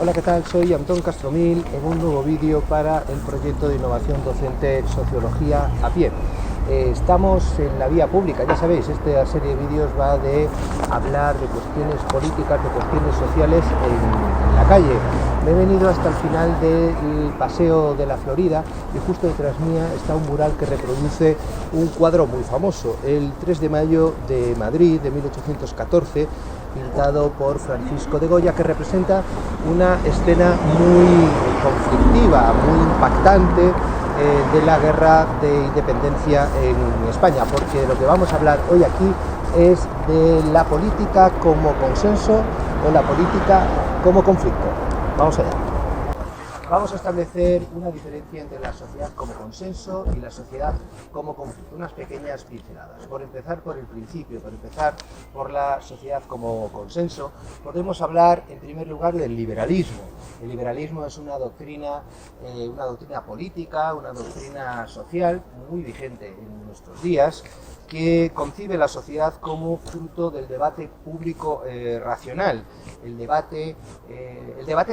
Hola, ¿qué tal? Soy Antón Castromil en un nuevo vídeo para el proyecto de innovación docente Sociología a pie. Estamos en la vía pública, ya sabéis, esta serie de vídeos va de hablar de cuestiones políticas, de cuestiones sociales en la calle. Me he venido hasta el final del Paseo de la Florida y justo detrás mía está un mural que reproduce un cuadro muy famoso, el 3 de mayo de Madrid de 1814, pintado por Francisco de Goya, que representa una escena muy conflictiva, muy impactante de la guerra de independencia en España, porque lo que vamos a hablar hoy aquí es de la política como consenso o la política como conflicto. Vamos allá. Vamos a establecer una diferencia entre la sociedad como consenso y la sociedad como conflicto, unas pequeñas pinceladas. Por empezar por el principio, por empezar por la sociedad como consenso, podemos hablar en primer lugar del liberalismo. El liberalismo es una doctrina política, una doctrina social muy vigente en nuestros días, que concibe la sociedad como fruto del debate público racional. El debate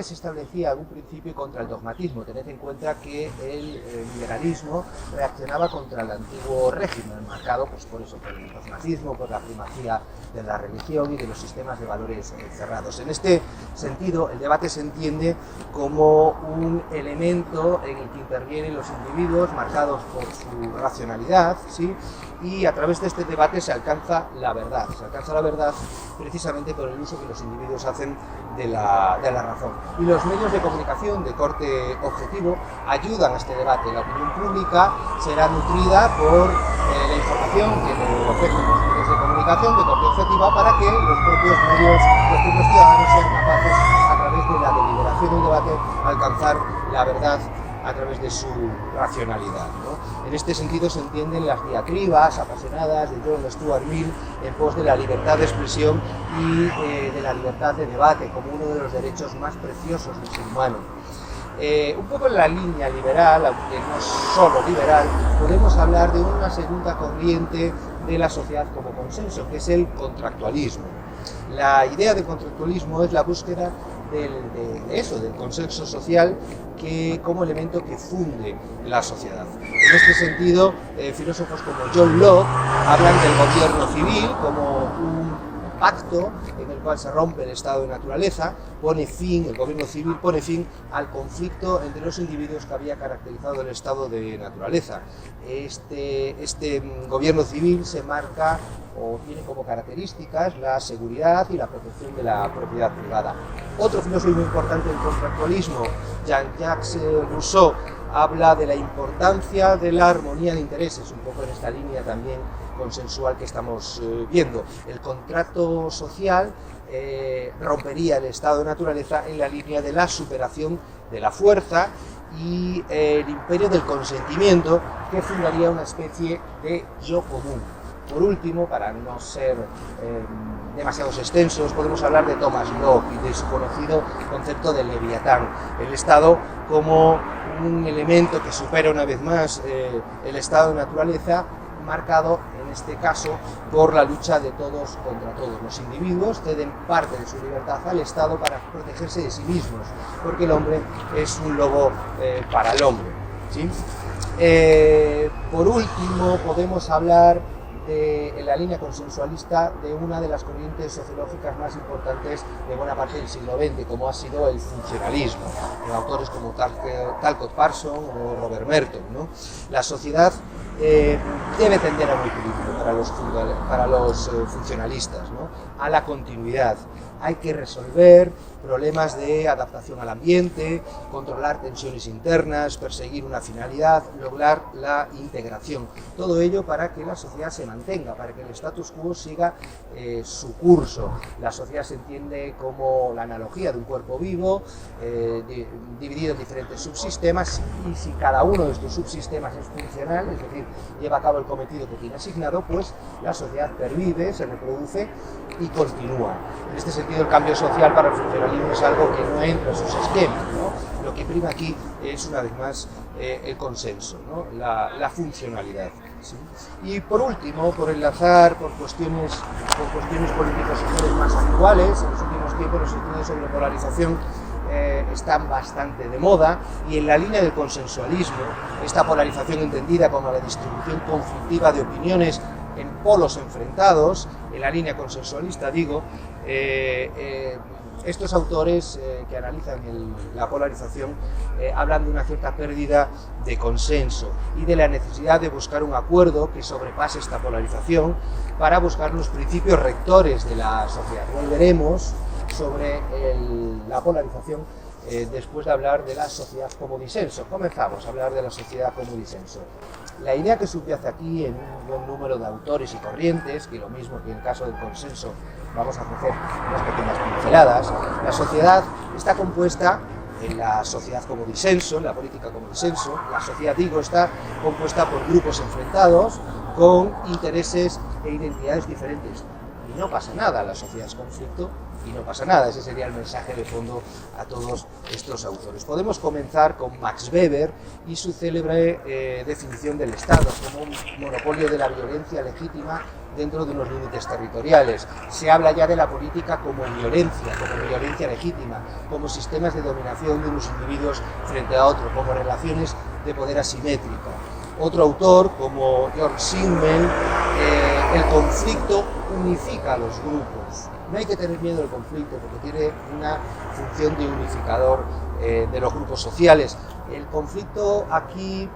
se establecía en un principio contra el dogmatismo. Tened en cuenta que el liberalismo reaccionaba contra el antiguo régimen, marcado pues, por el dogmatismo, por la primacía de la religión y de los sistemas de valores cerrados. En este sentido, el debate se entiende como un elemento en el que intervienen los individuos marcados por su racionalidad, ¿sí? Y a través de este debate se alcanza la verdad. Se alcanza la verdad precisamente por el uso que los individuos hacen de la razón. Y los medios de comunicación de corte objetivo ayudan a este debate. La opinión pública será nutrida por la información que le ofrecen los medios de comunicación de corte objetiva para que los propios ciudadanos sean capaces, a través de la deliberación del debate, alcanzar la verdad a través de su racionalidad, ¿no? En este sentido se entienden las diatribas apasionadas de John Stuart Mill en pos de la libertad de expresión y de la libertad de debate como uno de los derechos más preciosos del ser humano. Un poco en la línea liberal, aunque no solo liberal, podemos hablar de una segunda corriente de la sociedad como consenso, que es el contractualismo. La idea de contractualismo es la búsqueda del consenso social como elemento que funde la sociedad. En este sentido, filósofos como John Locke hablan del gobierno civil como un pacto en el cual se rompe el estado de naturaleza, el gobierno civil pone fin al conflicto entre los individuos que había caracterizado el estado de naturaleza. Este gobierno civil se marca o tiene como características la seguridad y la protección de la propiedad privada. Otro filósofo muy importante del contractualismo, Jean-Jacques Rousseau, habla de la importancia de la armonía de intereses, un poco en esta línea también consensual que estamos viendo. El contrato social rompería el estado de naturaleza en la línea de la superación de la fuerza y el imperio del consentimiento, que fundaría una especie de yo común. Por último, para no ser demasiados extensos, podemos hablar de Thomas Locke y de su conocido concepto de Leviatán, el Estado como un elemento que supera una vez más el estado de naturaleza, marcado en este caso por la lucha de todos contra todos. Los individuos ceden parte de su libertad al Estado para protegerse de sí mismos, porque el hombre es un lobo para el hombre, ¿sí? Por último, podemos hablar en la línea consensualista de una de las corrientes sociológicas más importantes de buena parte del siglo XX, como ha sido el funcionalismo, de autores como Talcott Parsons o Robert Merton, ¿no? La sociedad debe tender a un equilibrio para los funcionalistas, ¿no? A la continuidad. Hay que resolver problemas de adaptación al ambiente, controlar tensiones internas, perseguir una finalidad, lograr la integración. Todo ello para que la sociedad se mantenga, para que el status quo siga su curso. La sociedad se entiende como la analogía de un cuerpo vivo, dividido en diferentes subsistemas, y si cada uno de estos subsistemas es funcional, es decir, lleva a cabo el cometido que tiene asignado, pues la sociedad pervive, se reproduce y continúa. En este sentido, el cambio social para el funcionalismo es algo que no entra en sus esquemas, ¿no? Lo que prima aquí es, una vez más, el consenso, ¿no? La funcionalidad, ¿sí? Y por último, por enlazar por cuestiones políticos sociales más actuales, en los últimos tiempos los estudios sobre polarización están bastante de moda, y en la línea del consensualismo, esta polarización entendida como la distribución conflictiva de opiniones en polos enfrentados, en la línea consensualista digo, estos autores que analizan la polarización hablan de una cierta pérdida de consenso y de la necesidad de buscar un acuerdo que sobrepase esta polarización para buscar los principios rectores de la sociedad. Volveremos sobre la polarización después de hablar de la sociedad como disenso. Comenzamos a hablar de la sociedad como disenso. La idea que subyace aquí en un buen número de autores y corrientes, que lo mismo que en el caso del consenso vamos a hacer unas pequeñas pinceladas, la sociedad está compuesta, en la sociedad como disenso, en la política como disenso, la sociedad, digo, está compuesta por grupos enfrentados con intereses e identidades diferentes. Y no pasa nada, la sociedad es conflicto y no pasa nada. Ese sería el mensaje de fondo a todos estos autores. Podemos comenzar con Max Weber y su célebre definición del Estado como un monopolio de la violencia legítima dentro de unos límites territoriales. Se habla ya de la política como violencia legítima, como sistemas de dominación de unos individuos frente a otros, como relaciones de poder asimétrica. Otro autor, como Georg Simmel, el conflicto unifica a los grupos. No hay que tener miedo del conflicto porque tiene una función de unificador de los grupos sociales. El conflicto aquí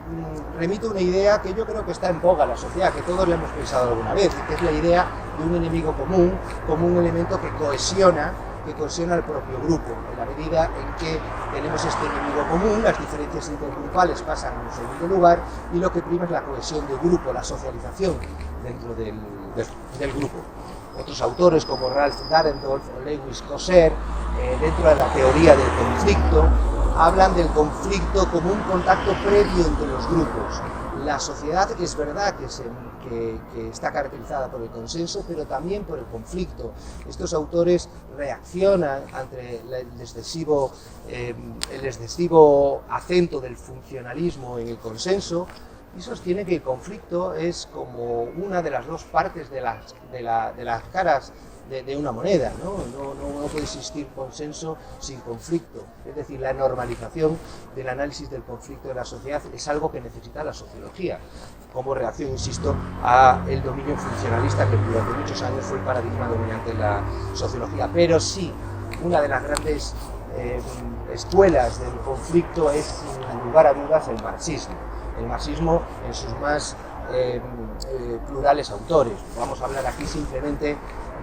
remite a una idea que yo creo que está en boga en la sociedad, que todos le hemos pensado alguna vez, que es la idea de un enemigo común como un elemento que cohesiona al propio grupo. En la medida en que tenemos este enemigo común, las diferencias intergrupales pasan en un segundo lugar y lo que prima es la cohesión del grupo, la socialización dentro del grupo. Otros autores como Ralph Dahrendorf o Lewis Coser, dentro de la teoría del conflicto, hablan del conflicto como un contacto previo entre los grupos. La sociedad es verdad que está caracterizada por el consenso, pero también por el conflicto. Estos autores reaccionan ante el excesivo acento del funcionalismo en el consenso y sostienen que el conflicto es como una de las dos partes de las caras de una moneda, ¿no? No puede existir consenso sin conflicto. Es decir, la normalización del análisis del conflicto de la sociedad es algo que necesita la sociología, como reacción, insisto, a el dominio funcionalista que durante muchos años fue el paradigma dominante en la sociología. Pero sí, una de las grandes escuelas del conflicto es, sin lugar a dudas, el marxismo. El marxismo en sus más plurales autores. Vamos a hablar aquí simplemente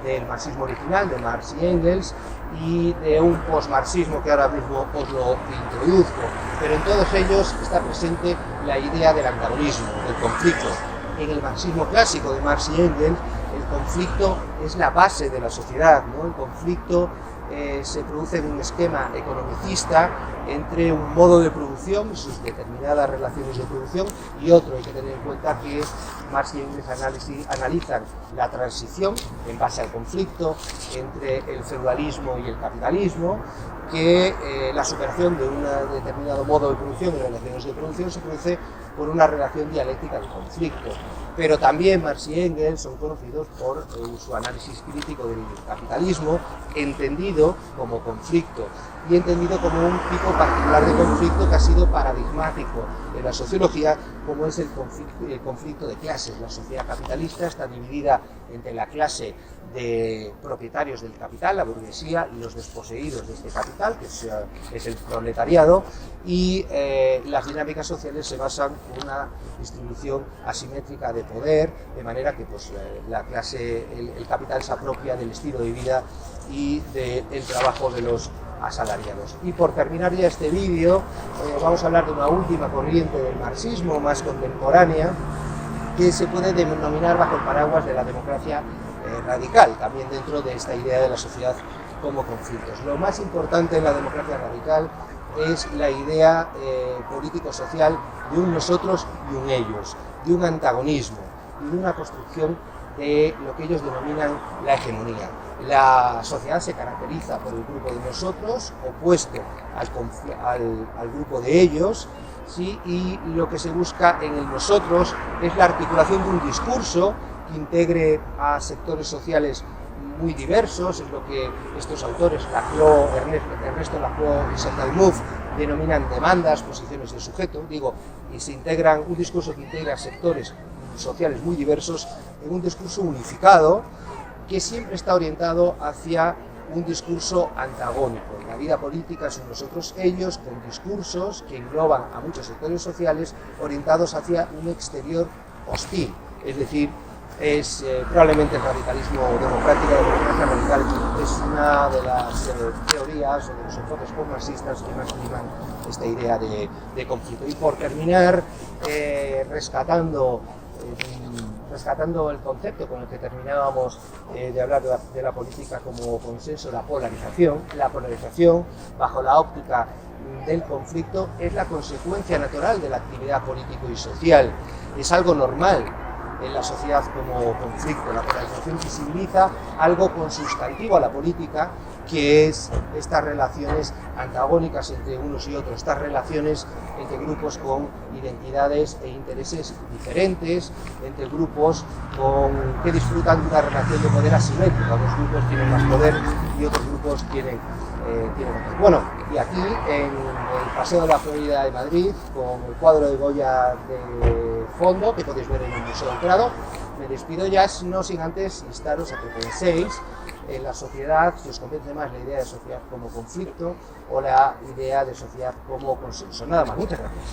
del marxismo original, de Marx y Engels, y de un postmarxismo que ahora mismo os lo introduzco, pero en todos ellos está presente la idea del antagonismo, del conflicto. En el marxismo clásico de Marx y Engels, el conflicto es la base de la sociedad, ¿no? El conflicto se produce en un esquema economicista entre un modo de producción y sus determinadas relaciones de producción y otro. Hay que tener en cuenta que Marx y Engels analizan la transición en base al conflicto entre el feudalismo y el capitalismo, que la superación de un determinado modo de producción y relaciones de producción se produce por una relación dialéctica del conflicto. Pero también Marx y Engels son conocidos por su análisis crítico del capitalismo, entendido como conflicto y entendido como un tipo particular de conflicto que ha sido paradigmático en la sociología, como es el conflicto de clases. La sociedad capitalista está dividida entre la clase de propietarios del capital, la burguesía, y los desposeídos de este capital, que es el proletariado, y las dinámicas sociales se basan en una distribución asimétrica de poder, de manera que pues, la clase, el capital se apropia del estilo de vida y del trabajo de los asalariados. Y por terminar ya este vídeo, vamos a hablar de una última corriente del marxismo más contemporánea, que se puede denominar bajo el paraguas de la democracia radical, también dentro de esta idea de la sociedad como conflictos. Lo más importante en la democracia radical es la idea político-social de un nosotros y un ellos, de un antagonismo y de una construcción de lo que ellos denominan la hegemonía. La sociedad se caracteriza por el grupo de nosotros, opuesto al grupo de ellos, ¿sí? Y lo que se busca en el nosotros es la articulación de un discurso que integre a sectores sociales muy diversos, es lo que estos autores, Ernesto Laclau y Sertalmuf, denominan demandas, posiciones de sujeto, y se integran, un discurso que integra sectores sociales muy diversos en un discurso unificado que siempre está orientado hacia un discurso antagónico. La vida política son nosotros ellos, con discursos que engloban a muchos sectores sociales orientados hacia un exterior hostil, es decir, es probablemente el radicalismo democrático, la democracia radical es una de las teorías o de los enfoques marxistas que más priman esta idea de conflicto. Y por terminar, rescatando el concepto con el que terminábamos de hablar de la política como consenso, la polarización bajo la óptica del conflicto es la consecuencia natural de la actividad político y social, es algo normal en la sociedad como conflicto. La polarización visibiliza algo consustantivo a la política, que es estas relaciones antagónicas entre unos y otros, estas relaciones entre grupos con identidades e intereses diferentes, entre grupos que disfrutan de una relación de poder asimétrica. Unos grupos tienen más poder y otros grupos tienen otro. Bueno, y aquí en el Paseo de la Florida de Madrid, con el cuadro de Goya de fondo, que podéis ver en el Museo del Prado, me despido ya, no sin antes instaros a que penséis en la sociedad, si os convence más la idea de sociedad como conflicto o la idea de sociedad como consenso. Nada más, muchas gracias.